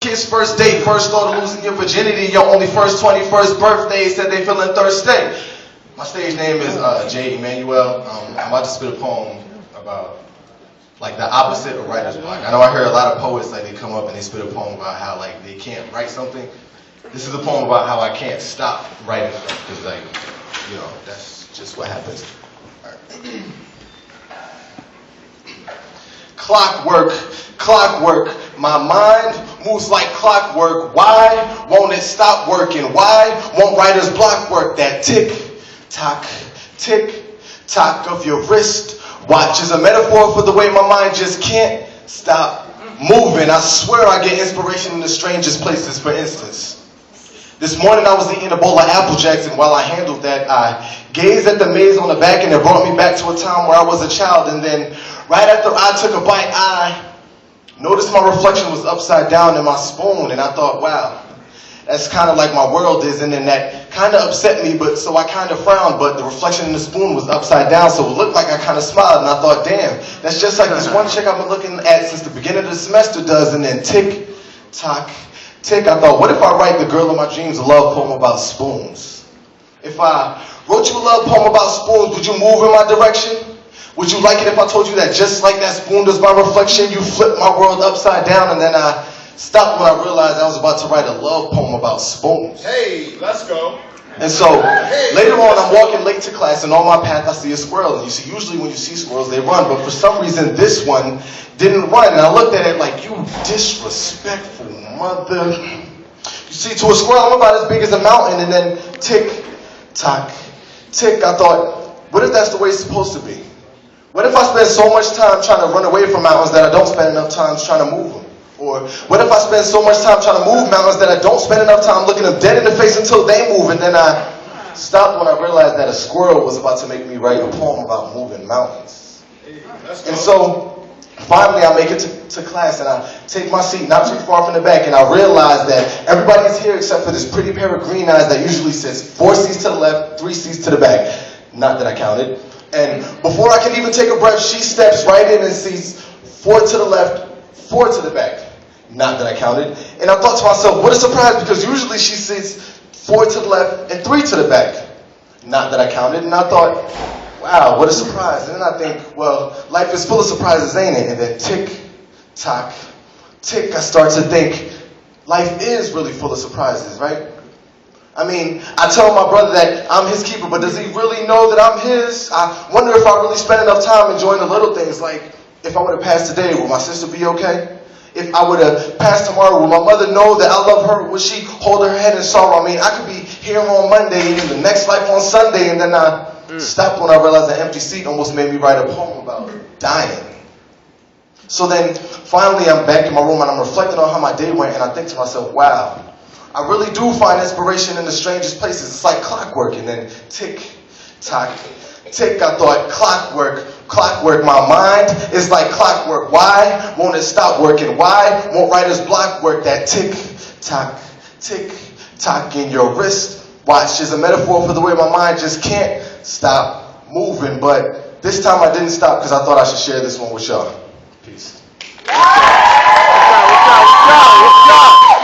Kids' first date, first thought of losing your virginity, your only first 21st birthday, said they feeling thirsty. My stage name is Emanuel. I'm about to spit a poem about like the opposite of writer's block. I know I hear a lot of poets like they come up and they spit a poem about how like they can't write something. This is a poem about how I can't stop writing stuff because like, you know, that's just what happens. All right. Clockwork, clockwork, my mind moves like clockwork. Why won't it stop working? Why won't writer's block work? That tick-tock of your wrist watch is a metaphor for the way my mind just can't stop moving. I swear I get inspiration in the strangest places. For instance, this morning I was eating a bowl of Apple Jacks, and while I handled that, I gazed at the maze on the back, and it brought me back to a time where I was a child. And then, right after I took a bite, I noticed my reflection was upside down in my spoon, and I thought, wow, that's kind of like my world is, and then that kind of upset me, but so I kind of frowned, but the reflection in the spoon was upside down, so it looked like I kind of smiled, and I thought, damn, that's just like this one chick I've been looking at since the beginning of the semester does, and then tick-tock, tick, I thought, what if I write the girl of my dreams a love poem about spoons? If I wrote you a love poem about spoons, would you move in my direction? Would you like it if I told you that just like that spoon does my reflection, you flip my world upside down? And then I stopped when I realized I was about to write a love poem about spoons. Hey, let's go. And so later on, I'm walking late to class, and on my path I see a squirrel. And you see, usually when you see squirrels, they run. But for some reason, this one didn't run. And I looked at it like, you disrespectful mother. You see, to a squirrel, I'm about as big as a mountain. And then tick-tock, tick. I thought, what if that's the way it's supposed to be? What if I spend so much time trying to run away from mountains that I don't spend enough time trying to move them? Or what if I spend so much time trying to move mountains that I don't spend enough time looking them dead in the face until they move? And then I stopped when I realized that a squirrel was about to make me write a poem about moving mountains. And so finally I make it to class, and I take my seat not too far from the back, and I realize that everybody's here except for this pretty pair of green eyes that usually sits 4 seats to the left, 3 seats to the back. Not that I counted. And before I can even take a breath, she steps right in and sees 4 to the left, 4 to the back. Not that I counted. And I thought to myself, what a surprise, because usually she sits 4 to the left and 3 to the back. Not that I counted. And I thought, wow, what a surprise. And then I think, well, life is full of surprises, ain't it? And then tick-tock, tick, I start to think, life is really full of surprises, right? I mean, I tell my brother that I'm his keeper, but does he really know that I'm his? I wonder if I really spend enough time enjoying the little things, like if I would have passed today, will my sister be okay? If I would have passed tomorrow, will my mother know that I love her? Would she hold her head in sorrow? I mean, I could be here on Monday and the next life on Sunday, and then I stopped when I realized an empty seat almost made me write a poem about dying. So then, finally, I'm back in my room and I'm reflecting on how my day went, and I think to myself, wow, I really do find inspiration in the strangest places. It's like clockwork. And then tick-tock, tick, I thought, clockwork, my mind is like clockwork. Why won't it stop working? Why won't writer's block work? That tick-tock in your wrist watch is a metaphor for the way my mind just can't stop moving. But this time I didn't stop because I thought I should share this one with y'all. Peace. What's up?